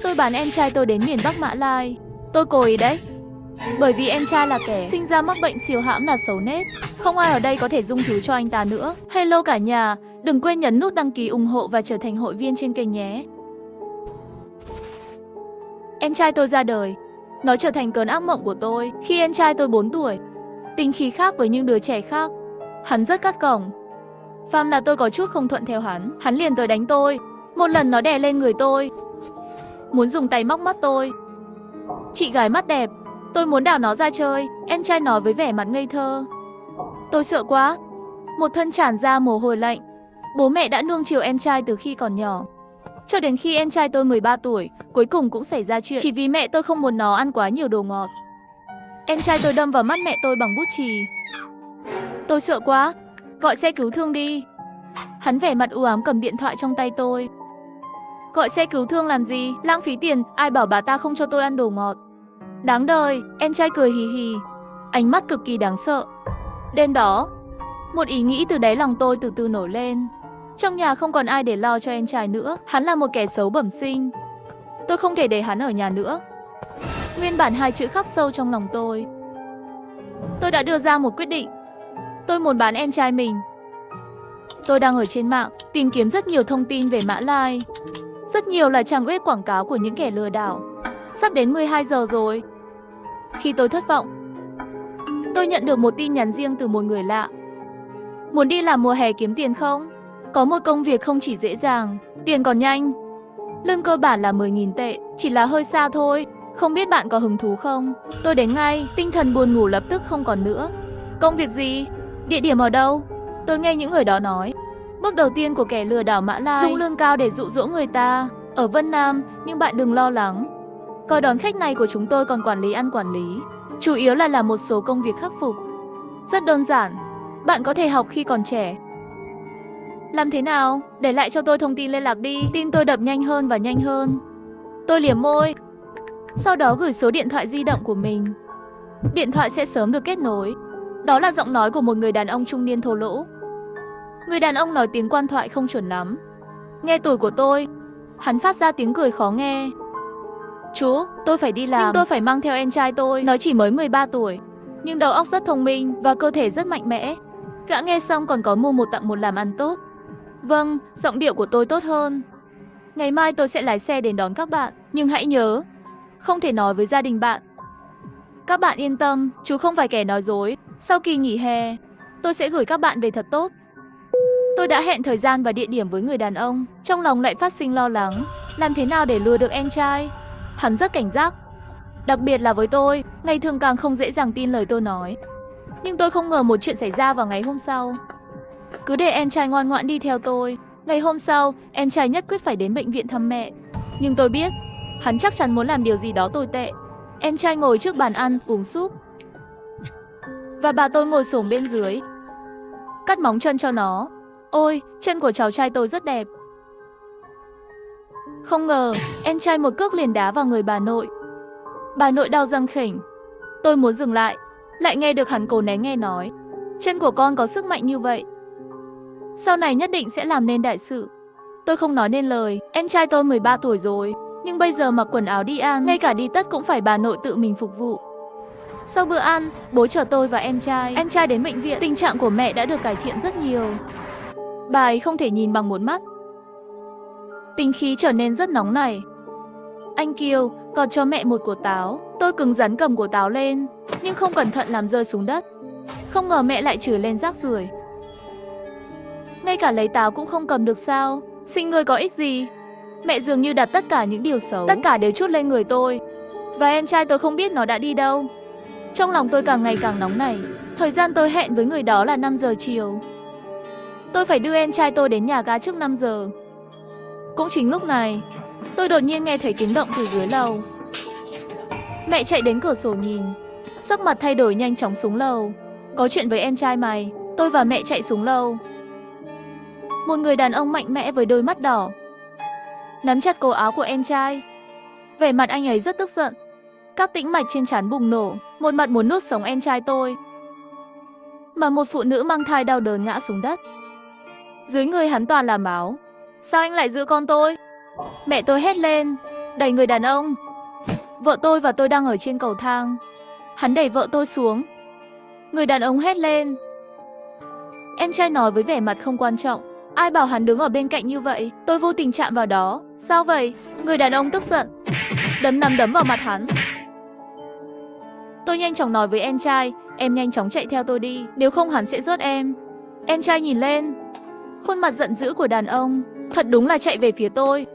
Tôi bán em trai tôi đến miền Bắc Mã Lai. Tôi cố ý đấy. Bởi vì em trai là kẻ sinh ra mắc bệnh siêu hãm là xấu nết. Không ai ở đây có thể dung thứ cho anh ta nữa. Hello cả nhà, đừng quên nhấn nút đăng ký ủng hộ và trở thành hội viên trên kênh nhé. Em trai tôi ra đời. Nó trở thành cơn ác mộng của tôi khi em trai tôi 4 tuổi. Tính khí khác với những đứa trẻ khác. Hắn rất cắt cổng. Phàm là tôi có chút không thuận theo hắn liền tới đánh tôi. Một lần nó đè lên người tôi, muốn dùng tay móc mắt tôi. Chị gái mắt đẹp, tôi muốn đảo nó ra chơi, em trai nói với vẻ mặt ngây thơ. Tôi sợ quá, một thân tràn ra mồ hôi lạnh. Bố mẹ đã nuông chiều em trai từ khi còn nhỏ. Cho đến khi em trai tôi 13 tuổi, cuối cùng cũng xảy ra chuyện chỉ vì mẹ tôi không muốn nó ăn quá nhiều đồ ngọt. Em trai tôi đâm vào mắt mẹ tôi bằng bút chì. Tôi sợ quá, gọi xe cứu thương đi. Hắn vẻ mặt u ám cầm điện thoại trong tay tôi. Gọi xe cứu thương làm gì, lãng phí tiền, ai bảo bà ta không cho tôi ăn đồ ngọt. Đáng đời, em trai cười hì hì, ánh mắt cực kỳ đáng sợ. Đêm đó, một ý nghĩ từ đáy lòng tôi từ từ nổi lên. Trong nhà không còn ai để lo cho em trai nữa, hắn là một kẻ xấu bẩm sinh. Tôi không thể để hắn ở nhà nữa. Nguyên bản hai chữ khắc sâu trong lòng tôi. Tôi đã đưa ra một quyết định. Tôi muốn bán em trai mình. Tôi đang ở trên mạng, tìm kiếm rất nhiều thông tin về Mã Lai. Rất nhiều là trang web quảng cáo của những kẻ lừa đảo. Sắp đến 12 giờ rồi. Khi tôi thất vọng, tôi nhận được một tin nhắn riêng từ một người lạ. Muốn đi làm mùa hè kiếm tiền không? Có một công việc không chỉ dễ dàng, tiền còn nhanh. Lương cơ bản là 10.000 tệ, chỉ là hơi xa thôi. Không biết bạn có hứng thú không? Tôi đến ngay, tinh thần buồn ngủ lập tức không còn nữa. Công việc gì? Địa điểm ở đâu? Tôi nghe những người đó nói. Bước đầu tiên của kẻ lừa đảo Mã Lai dùng lương cao để dụ dỗ người ta. Ở Vân Nam, nhưng bạn đừng lo lắng. Coi đón khách này của chúng tôi còn quản lý ăn quản lý. Chủ yếu là làm một số công việc khắc phục. Rất đơn giản. Bạn có thể học khi còn trẻ. Làm thế nào? Để lại cho tôi thông tin liên lạc đi. Tim tôi đập nhanh hơn và nhanh hơn. Tôi liếm môi. Sau đó gửi số điện thoại di động của mình. Điện thoại sẽ sớm được kết nối. Đó là giọng nói của một người đàn ông trung niên thô lỗ. Người đàn ông nói tiếng quan thoại không chuẩn lắm. Nghe tuổi của tôi, hắn phát ra tiếng cười khó nghe. Chú, tôi phải đi làm, nhưng tôi phải mang theo em trai tôi. Nó chỉ mới 13 tuổi, nhưng đầu óc rất thông minh và cơ thể rất mạnh mẽ. Gã nghe xong còn có mua một tặng một làm ăn tốt. Vâng, giọng điệu của tôi tốt hơn. Ngày mai tôi sẽ lái xe đến đón các bạn. Nhưng hãy nhớ, không thể nói với gia đình bạn. Các bạn yên tâm, chú không phải kẻ nói dối. Sau kỳ nghỉ hè, tôi sẽ gửi các bạn về thật tốt. Tôi đã hẹn thời gian và địa điểm với người đàn ông. Trong lòng lại phát sinh lo lắng. Làm thế nào để lừa được em trai? Hắn rất cảnh giác. Đặc biệt là với tôi, ngày thường càng không dễ dàng tin lời tôi nói. Nhưng tôi không ngờ một chuyện xảy ra vào ngày hôm sau. Cứ để em trai ngoan ngoãn đi theo tôi. Ngày hôm sau, em trai nhất quyết phải đến bệnh viện thăm mẹ. Nhưng tôi biết, hắn chắc chắn muốn làm điều gì đó tồi tệ. Em trai ngồi trước bàn ăn, uống súp. Và bà tôi ngồi xổm bên dưới, cắt móng chân cho nó. Ôi, chân của cháu trai tôi rất đẹp. Không ngờ, em trai một cước liền đá vào người bà nội. Bà nội đau răng khểnh. Tôi muốn dừng lại, lại nghe được hắn cố né nghe nói. Chân của con có sức mạnh như vậy, sau này nhất định sẽ làm nên đại sự. Tôi không nói nên lời, em trai tôi 13 tuổi rồi, nhưng bây giờ mặc quần áo đi ăn, ngay cả đi tất cũng phải bà nội tự mình phục vụ. Sau bữa ăn, bố chở tôi và em trai đến bệnh viện. Tình trạng của mẹ đã được cải thiện rất nhiều. Bà ấy không thể nhìn bằng một mắt. Tính khí trở nên rất nóng nảy. Anh Kiều còn cho mẹ một quả táo. Tôi cứng rắn cầm quả táo lên, nhưng không cẩn thận làm rơi xuống đất. Không ngờ mẹ lại chửi lên rác rưởi. Ngay cả lấy táo cũng không cầm được sao? Sinh người có ích gì? Mẹ dường như đặt tất cả những điều xấu, tất cả đều trút lên người tôi. Và em trai tôi không biết nó đã đi đâu. Trong lòng tôi càng ngày càng nóng nảy. Thời gian tôi hẹn với người đó là 5 giờ chiều. Tôi phải đưa em trai tôi đến nhà ga trước 5 giờ. Cũng chính lúc này, tôi đột nhiên nghe thấy tiếng động từ dưới lầu. Mẹ chạy đến cửa sổ nhìn, sắc mặt thay đổi nhanh chóng xuống lầu. Có chuyện với em trai mày. Tôi và mẹ chạy xuống lầu. Một người đàn ông mạnh mẽ với đôi mắt đỏ nắm chặt cổ áo của em trai. Vẻ mặt anh ấy rất tức giận. Các tĩnh mạch trên trán bùng nổ, một mặt muốn nuốt sống em trai tôi. Mà một phụ nữ mang thai đau đớn ngã xuống đất. Dưới người hắn toàn là máu. Sao anh lại giữ con tôi? Mẹ tôi hét lên. đẩy người đàn ông. Vợ tôi và tôi đang ở trên cầu thang. Hắn đẩy vợ tôi xuống. Người đàn ông hét lên. Em trai nói với vẻ mặt không quan trọng. Ai bảo hắn đứng ở bên cạnh như vậy? Tôi vô tình chạm vào đó. Sao vậy? Người đàn ông tức giận, đấm vào mặt hắn. Tôi nhanh chóng nói với em trai, em nhanh chóng chạy theo tôi đi, nếu không hắn sẽ rớt em. Em trai nhìn lên. Khuôn mặt giận dữ của đàn ông, thật đúng là chạy về phía tôi.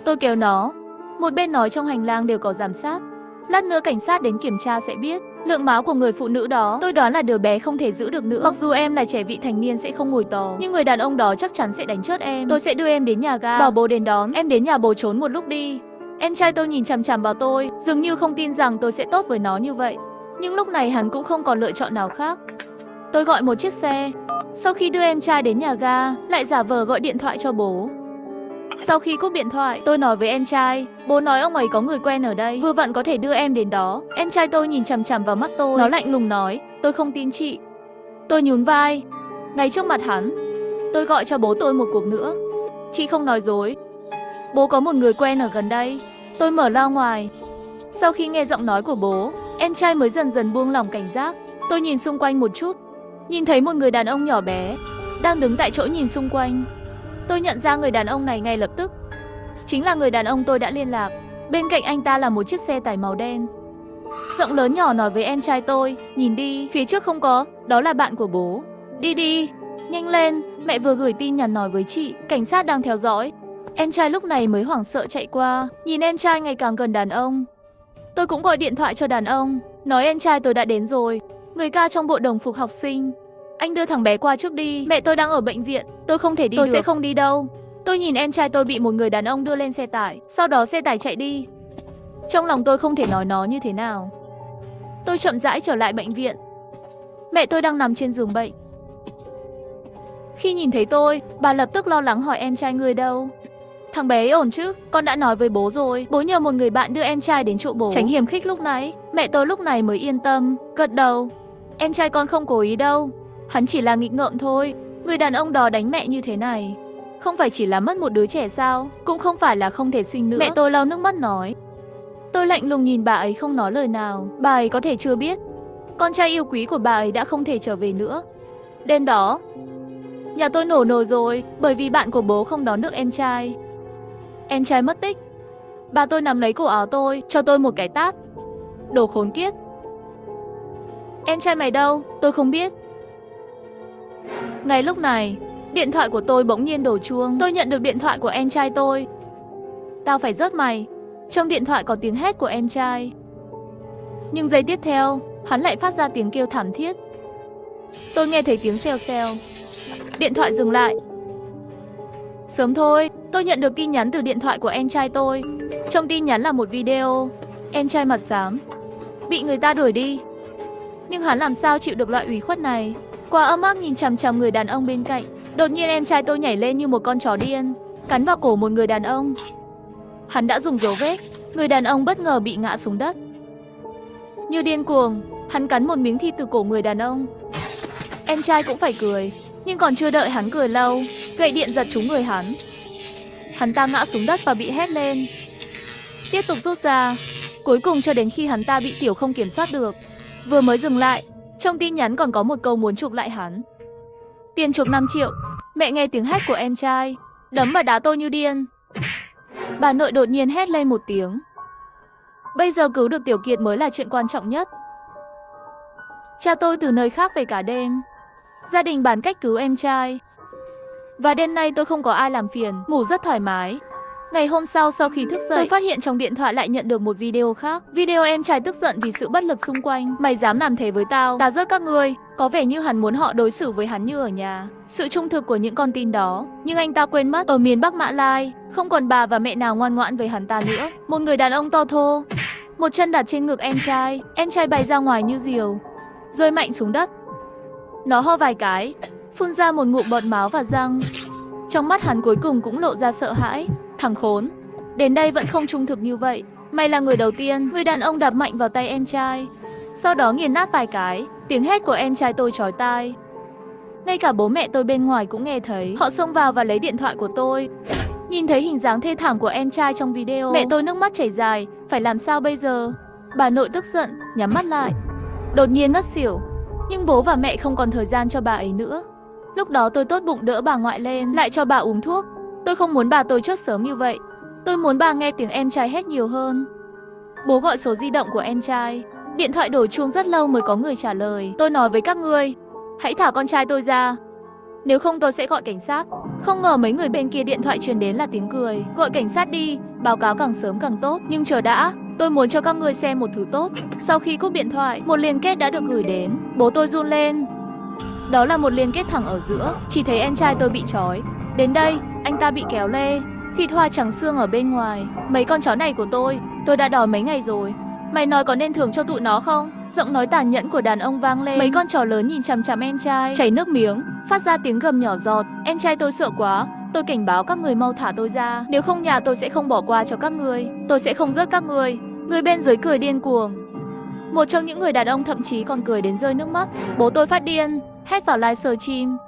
Tôi kéo nó. Một bên nói trong hành lang đều có giám sát. Lát nữa cảnh sát đến kiểm tra sẽ biết lượng máu của người phụ nữ đó. Tôi đoán là đứa bé không thể giữ được nữa. Mặc dù em là trẻ vị thành niên sẽ không ngồi tù, nhưng người đàn ông đó chắc chắn sẽ đánh chết em. Tôi sẽ đưa em đến nhà ga, bảo bố đến đón. Em đến nhà bố trốn một lúc đi. Em trai tôi nhìn chằm chằm vào tôi, dường như không tin rằng tôi sẽ tốt với nó như vậy. Nhưng lúc này hắn cũng không còn lựa chọn nào khác. Tôi gọi một chiếc xe. Sau khi đưa em trai đến nhà ga, lại giả vờ gọi điện thoại cho bố. Sau khi cúp điện thoại, tôi nói với em trai, bố nói ông ấy có người quen ở đây, vừa vặn có thể đưa em đến đó. Em trai tôi nhìn chằm chằm vào mắt tôi, nó lạnh lùng nói, tôi không tin chị. Tôi nhún vai. Ngay trước mặt hắn, tôi gọi cho bố tôi một cuộc nữa. Chị không nói dối. Bố có một người quen ở gần đây. Tôi mở loa ngoài. Sau khi nghe giọng nói của bố, em trai mới dần dần buông lỏng cảnh giác. Tôi nhìn xung quanh một chút, nhìn thấy một người đàn ông nhỏ bé đang đứng tại chỗ nhìn xung quanh. Tôi nhận ra người đàn ông này ngay lập tức. Chính là người đàn ông tôi đã liên lạc. Bên cạnh anh ta là một chiếc xe tải màu đen. Giọng lớn nhỏ nói với em trai tôi, nhìn đi, phía trước không có, đó là bạn của bố. Đi đi, nhanh lên, mẹ vừa gửi tin nhắn nói với chị, cảnh sát đang theo dõi. Em trai lúc này mới hoảng sợ chạy qua, nhìn em trai ngày càng gần đàn ông. Tôi cũng gọi điện thoại cho đàn ông, nói em trai tôi đã đến rồi. Người ca trong bộ đồng phục học sinh. Anh đưa thằng bé qua trước đi, mẹ tôi đang ở bệnh viện, tôi không thể đi được. Tôi sẽ không đi đâu. Tôi nhìn em trai tôi bị một người đàn ông đưa lên xe tải, sau đó xe tải chạy đi. Trong lòng tôi không thể nói nó như thế nào. Tôi chậm rãi trở lại bệnh viện. Mẹ tôi đang nằm trên giường bệnh. Khi nhìn thấy tôi, bà lập tức lo lắng hỏi em trai người đâu. Thằng bé ấy ổn chứ, con đã nói với bố rồi. Bố nhờ một người bạn đưa em trai đến chỗ bố. Tránh hiềm khích lúc nãy. Mẹ tôi lúc này mới yên tâm, gật đầu. Em trai con không cố ý đâu. Hắn chỉ là nghịch ngợm thôi. Người đàn ông đó đánh mẹ như thế này, không phải chỉ là mất một đứa trẻ sao? Cũng không phải là không thể sinh nữa. Mẹ tôi lau nước mắt nói. Tôi lạnh lùng nhìn bà ấy không nói lời nào. Bà ấy có thể chưa biết con trai yêu quý của bà ấy đã không thể trở về nữa. Đêm đó, nhà tôi nổ nồi rồi, bởi vì bạn của bố không đón được em trai. Em trai mất tích. Bà tôi nắm lấy cổ áo tôi, cho tôi một cái tát. Đồ khốn kiếp. Em trai mày đâu? Tôi không biết. Ngay lúc này, điện thoại của tôi bỗng nhiên đổ chuông. Tôi nhận được điện thoại của em trai tôi. Tao phải rớt mày. Trong điện thoại có tiếng hét của em trai. Nhưng giây tiếp theo, hắn lại phát ra tiếng kêu thảm thiết. Tôi nghe thấy tiếng xèo xèo. Điện thoại dừng lại. Sớm thôi, tôi nhận được tin nhắn từ điện thoại của em trai tôi. Trong tin nhắn là một video. Em trai mặt xám, bị người ta đuổi đi. Nhưng hắn làm sao chịu được loại ủy khuất này. Qua âm ác nhìn chằm chằm người đàn ông bên cạnh. Đột nhiên em trai tôi nhảy lên như một con chó điên, cắn vào cổ một người đàn ông. Hắn đã dùng dấu vết. Người đàn ông bất ngờ bị ngã xuống đất. Như điên cuồng, hắn cắn một miếng thịt từ cổ người đàn ông. Em trai cũng phải cười. Nhưng còn chưa đợi hắn cười lâu, gậy điện giật trúng người hắn. Hắn ta ngã xuống đất và bị hét lên. Tiếp tục rút ra. Cuối cùng cho đến khi hắn ta bị tiểu không kiểm soát được. Vừa mới dừng lại, trong tin nhắn còn có một câu muốn chuộc lại hắn. Tiền chuộc 5 triệu. Mẹ nghe tiếng hét của em trai, đấm và đá tôi như điên. Bà nội đột nhiên hét lên một tiếng. Bây giờ cứu được Tiểu Kiệt mới là chuyện quan trọng nhất. Cha tôi từ nơi khác về cả đêm. Gia đình bàn cách cứu em trai. Và đêm nay tôi không có ai làm phiền, ngủ rất thoải mái. Ngày hôm sau khi thức dậy, tôi phát hiện trong điện thoại lại nhận được một video khác. Video em trai tức giận vì sự bất lực xung quanh. Mày dám làm thế với tao, tao giết các ngươi. Có vẻ như hắn muốn họ đối xử với hắn như ở nhà. Sự trung thực của những con tin đó. Nhưng anh ta quên mất, ở miền Bắc Mã Lai, không còn bà và mẹ nào ngoan ngoãn với hắn ta nữa. Một người đàn ông to thô, một chân đặt trên ngực em trai bay ra ngoài như diều, rơi mạnh xuống đất. Nó ho vài cái, phun ra một ngụm bọt máu và răng. Trong mắt hắn cuối cùng cũng lộ ra sợ hãi. Thằng khốn, đến đây vẫn không trung thực như vậy. Mày là người đầu tiên. Người đàn ông đạp mạnh vào tay em trai, sau đó nghiền nát vài cái. Tiếng hét của em trai tôi chói tai. Ngay cả bố mẹ tôi bên ngoài cũng nghe thấy. Họ xông vào và lấy điện thoại của tôi. Nhìn thấy hình dáng thê thảm của em trai trong video, mẹ tôi nước mắt chảy dài, phải làm sao bây giờ? Bà nội tức giận, nhắm mắt lại, đột nhiên ngất xỉu. Nhưng bố và mẹ không còn thời gian cho bà ấy nữa. Lúc đó tôi tốt bụng đỡ bà ngoại lên, lại cho bà uống thuốc. Tôi không muốn bà tôi chết sớm như vậy. Tôi muốn bà nghe tiếng em trai hét nhiều hơn. Bố gọi số di động của em trai. Điện thoại đổ chuông rất lâu mới có người trả lời. Tôi nói với các ngươi, hãy thả con trai tôi ra, nếu không tôi sẽ gọi cảnh sát. Không ngờ mấy người bên kia điện thoại truyền đến là tiếng cười. Gọi cảnh sát đi, báo cáo càng sớm càng tốt. Nhưng chờ đã, tôi muốn cho các ngươi xem một thứ tốt. Sau khi cúp điện thoại, một liên kết đã được gửi đến. Bố tôi run lên. Đó là một liên kết thẳng ở giữa. Chỉ thấy em trai tôi bị trói. Đến đây, anh ta bị kéo lê, thịt hoa trắng xương ở bên ngoài. Mấy con chó này của tôi đã đòi mấy ngày rồi. Mày nói có nên thưởng cho tụi nó không? Giọng nói tàn nhẫn của đàn ông vang lên. Mấy con chó lớn nhìn chằm chằm em trai, chảy nước miếng, phát ra tiếng gầm nhỏ giọt. Em trai tôi sợ quá. Tôi cảnh báo các người mau thả tôi ra. Nếu không nhà tôi sẽ không bỏ qua cho các ngươi. Tôi sẽ không rớt các ngươi. Người bên dưới cười điên cuồng. Một trong những người đàn ông thậm chí còn cười đến rơi nước mắt. Bố tôi phát điên, hét vào livestream.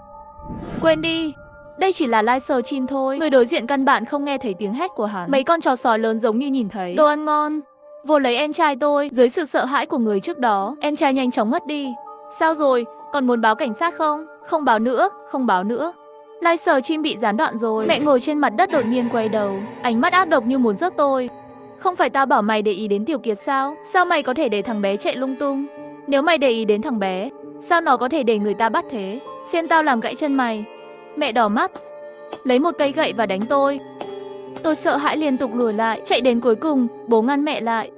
Quên đi, đây chỉ là livestream thôi. Người đối diện căn bản không nghe thấy tiếng hét của hắn. Mấy con chó sói lớn giống như nhìn thấy đồ ăn ngon, vô lấy em trai tôi. Dưới sự sợ hãi của người trước đó, em trai nhanh chóng ngất đi. Sao rồi, còn muốn báo cảnh sát không? Không báo nữa, không báo nữa. Livestream bị gián đoạn rồi. Mẹ ngồi trên mặt đất đột nhiên quay đầu, ánh mắt ác độc như muốn giết tôi. Không phải tao bảo mày để ý đến Tiểu Kiệt sao? Sao mày có thể để thằng bé chạy lung tung? Nếu mày để ý đến thằng bé, sao nó có thể để người ta bắt thế? Xem tao làm gãy chân mày. Mẹ đỏ mắt, lấy một cây gậy và đánh tôi. Tôi sợ hãi liên tục lùi lại, chạy đến cuối cùng, bố ngăn mẹ lại.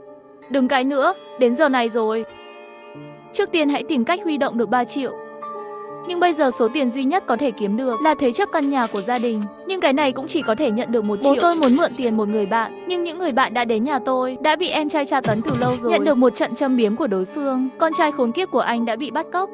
Đừng cãi nữa, đến giờ này rồi. Trước tiên hãy tìm cách huy động được 3 triệu. Nhưng bây giờ số tiền duy nhất có thể kiếm được là thế chấp căn nhà của gia đình. Nhưng cái này cũng chỉ có thể nhận được 1 triệu. Bố tôi muốn mượn tiền một người bạn, nhưng những người bạn đã đến nhà tôi đã bị em trai tra tấn từ lâu rồi. Nhận được một trận châm biếm của đối phương, con trai khốn kiếp của anh đã bị bắt cóc.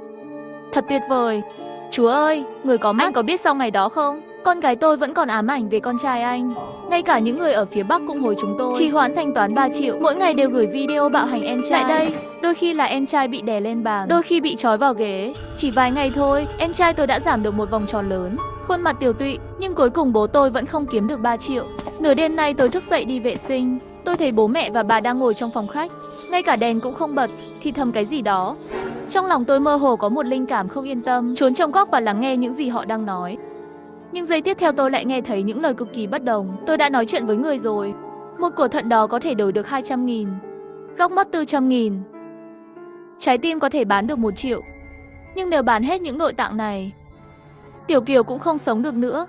Thật tuyệt vời. Chúa ơi, người có mắt. Anh có biết sau ngày đó không? Con gái tôi vẫn còn ám ảnh về con trai anh. Ngay cả những người ở phía Bắc cũng hối chúng tôi trì hoãn thanh toán 3 triệu. Mỗi ngày đều gửi video bạo hành em trai. Tại đây, đôi khi là em trai bị đè lên bàn, đôi khi bị trói vào ghế. Chỉ vài ngày thôi, em trai tôi đã giảm được một vòng tròn lớn, khuôn mặt tiều tụy. Nhưng cuối cùng bố tôi vẫn không kiếm được 3 triệu. Nửa đêm nay tôi thức dậy đi vệ sinh. Tôi thấy bố mẹ và bà đang ngồi trong phòng khách, ngay cả đèn cũng không bật, thì thầm cái gì đó. Trong lòng tôi mơ hồ có một linh cảm không yên tâm, trốn trong góc và lắng nghe những gì họ đang nói. Nhưng giây tiếp theo tôi lại nghe thấy những lời cực kỳ bất đồng. Tôi đã nói chuyện với người rồi. Một quả thận đó có thể đổi được 200.000, góc mắt 400.000, trái tim có thể bán được 1 triệu. Nhưng nếu bán hết những nội tạng này, Tiểu Kiều cũng không sống được nữa.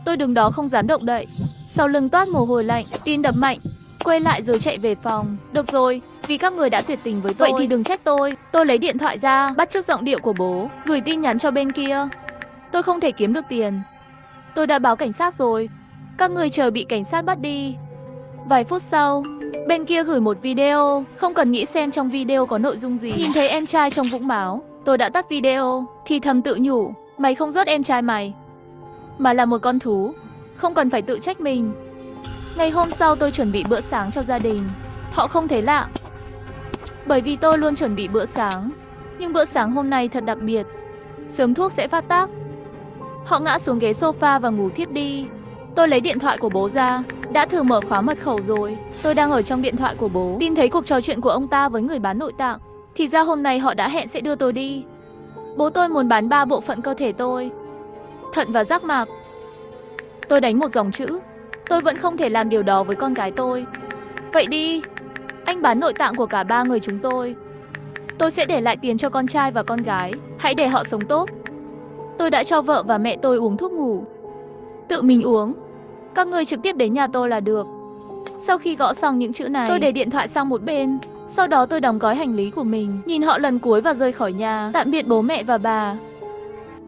Tôi đứng đó không dám động đậy, sau lưng toát mồ hôi lạnh, tim đập mạnh. Quay lại rồi chạy về phòng. Được rồi, vì các người đã tuyệt tình với tôi, vậy thì đừng trách tôi. Tôi lấy điện thoại ra, bắt chước giọng điệu của bố, gửi tin nhắn cho bên kia. Tôi không thể kiếm được tiền. Tôi đã báo cảnh sát rồi. Các người chờ bị cảnh sát bắt đi. Vài phút sau, bên kia gửi một video, không cần nghĩ xem trong video có nội dung gì. Nhìn thấy em trai trong vũng máu, tôi đã tắt video, thì thầm tự nhủ, mày không rớt em trai mày, mà là một con thú, không cần phải tự trách mình. Ngày hôm sau tôi chuẩn bị bữa sáng cho gia đình. Họ không thấy lạ, bởi vì tôi luôn chuẩn bị bữa sáng. Nhưng bữa sáng hôm nay thật đặc biệt, sớm thuốc sẽ phát tác. Họ ngã xuống ghế sofa và ngủ thiếp đi. Tôi lấy điện thoại của bố ra, đã thử mở khóa mật khẩu rồi. Tôi đang ở trong điện thoại của bố, tin thấy cuộc trò chuyện của ông ta với người bán nội tạng. Thì ra hôm nay họ đã hẹn sẽ đưa tôi đi. Bố tôi muốn bán 3 bộ phận cơ thể tôi, thận và giác mạc. Tôi đánh một dòng chữ, tôi vẫn không thể làm điều đó với con gái tôi. Vậy đi, anh bán nội tạng của cả 3 người chúng tôi. Tôi sẽ để lại tiền cho con trai và con gái, hãy để họ sống tốt. Tôi đã cho vợ và mẹ tôi uống thuốc ngủ. Tự mình uống, các ngươi trực tiếp đến nhà tôi là được. Sau khi gõ xong những chữ này, tôi để điện thoại sang một bên. Sau đó tôi đóng gói hành lý của mình, nhìn họ lần cuối và rời khỏi nhà. Tạm biệt bố mẹ và bà.